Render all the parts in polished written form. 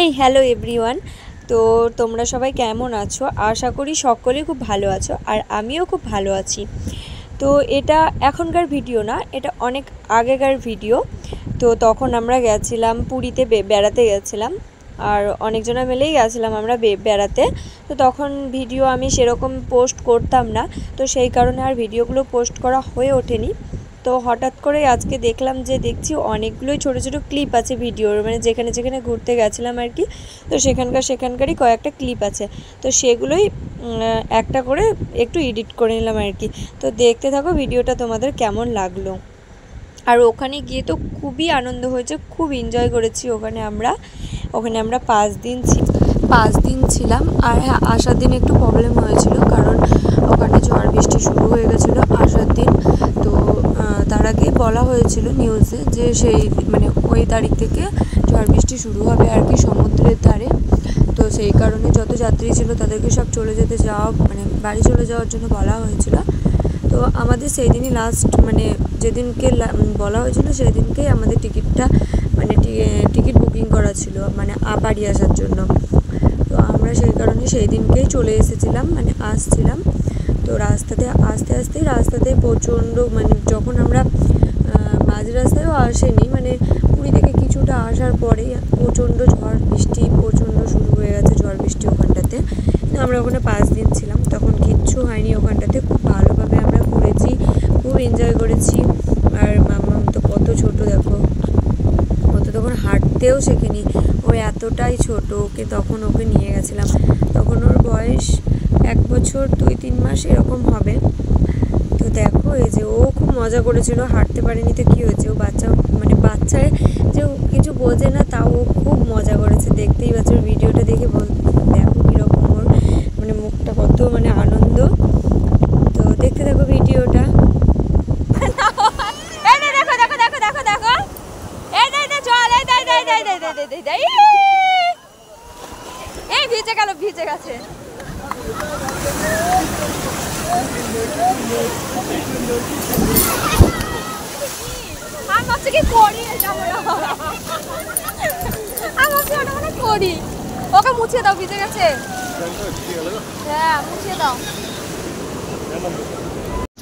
এই hello everyone. তো তোমরা সবাই কেমন আছো? আশা করি সকলেই খুব ভালো আছো, আর আমিও খুব ভালো আছি। তো এটা এখনকার ভিডিও না, এটা অনেক আগেকার ভিডিও। তো তখন আমরা গেছিলাম পুরীতে, বেড়াতে গেছিলাম, আর অনেকজনা মিলেই গেছিলাম আমরা বেড়াতে। তো তখন ভিডিও আমি সেরকম পোস্ট করতাম না, তো সেই কারণে আর ভিডিওগুলো পোস্ট করা হয়ে ওঠেনি। তো হঠাৎ করে আজকে দেখলাম যে দেখছি অনেকগুলোই ছোটো ছোটো ক্লিপ আছে ভিডিওর, মানে যেখানে যেখানে ঘুরতে গেছিলাম আর কি। তো সেখানকারই কয়েকটা ক্লিপ আছে, তো সেগুলোই একটা করে একটু এডিট করে নিলাম আর কি। তো দেখতে থাকো ভিডিওটা, তোমাদের কেমন লাগলো। আর ওখানে গিয়ে তো খুবই আনন্দ হয়েছে, খুব এনজয় করেছি ওখানে আমরা 5 দিন ছিলাম। আর হ্যাঁ, আসার দিন একটু প্রবলেম হয়েছিল, কারণ ওখানে ঝড় বৃষ্টি শুরু হয়ে গেছিলো আসার দিন। তো তার আগে বলা হয়েছিল নিউজে যে সেই মানে ওই তারিখ থেকে ঝড় বৃষ্টি শুরু হবে আর কি সমুদ্রের ধারে। তো সেই কারণে যত যাত্রী ছিল তাদেরকে সব বাড়ি চলে যাওয়ার জন্য বলা হয়েছিল। তো আমাদের সেই দিনই লাস্ট, মানে যেদিনকে বলা হয়েছিল সেই দিনকেই আমাদের টিকিট বুকিং করা ছিল, মানে বাড়ি আসার জন্য। তো আমরা সেই কারণে সেই দিনকেই চলে এসেছিলাম, মানে আসছিলাম। তো রাস্তাতে প্রচণ্ড, মানে যখন আমরা মাঝ রাস্তায়ও আসেনি, মানে পুরী থেকে কিছুটা আসার পরেই প্রচণ্ড ঝড় বৃষ্টি শুরু হয়ে গেছে ঝড় বৃষ্টি ওখানটাতে। আমরা ওখানে 5 দিন ছিলাম, তখন কিচ্ছু হয়নি ওখানটাতে। খুব ভালোভাবে আমরা ঘুরেছি, খুব এনজয় করেছি। আর মাম্মাম তো কত ছোট দেখো, ও তো তখন হাঁটতেও শেখেনি, ও এতটাই ছোট। তখন ওকে নিয়ে গেছিলাম, তখন ওর বয়স 1 বছর 2-3 মাস এরকম হবে। তো দেখো এই যে ও খুব মজা করেছিল, হাঁটতে পারেনি তো কী হয়েছে, ও বাচ্চায় যে কিছু বোঝে না, তাও ও খুব মজা করেছে। দেখতেই পাচ্ছ ভিডিওটা দেখে, দেখো কীরকম ওর মুখটা কত আনন্দ। তো দেখতে থাকো ভিডিওটা। ভিজে গেছে করি, ওকে মুছিয়ে দাও, ভিজে গেছে। হ্যাঁ মুছিয়ে দাও।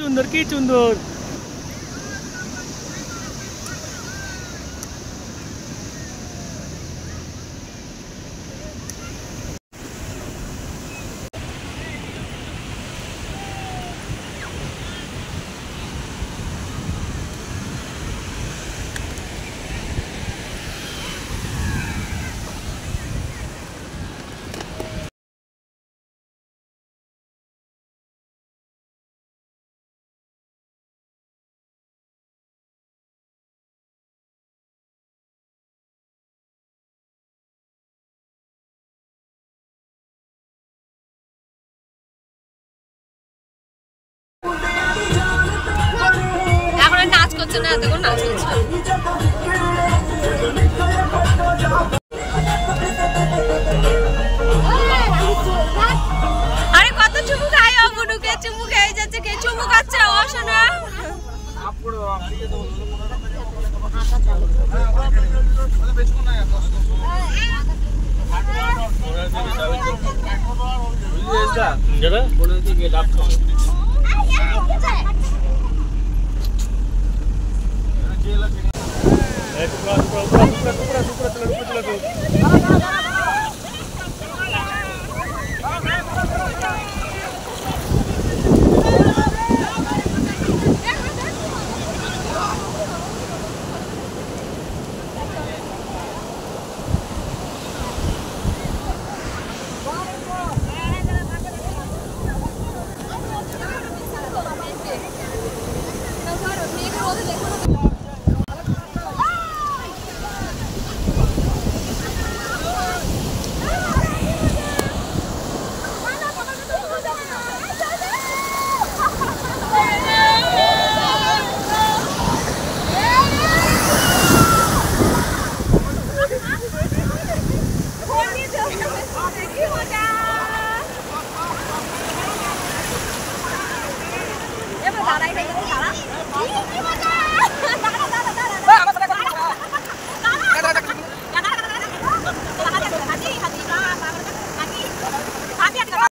সুন্দর কি সুন্দর। এখন নাচ করছে না, এতক্ষণ নাচ করছে। আরে কত চুমু খাই, ও বুনুকে চুমু খেয়ে যাচ্ছে। কে চুমু খাচ্ছে? ও শোনা। टुकड़ा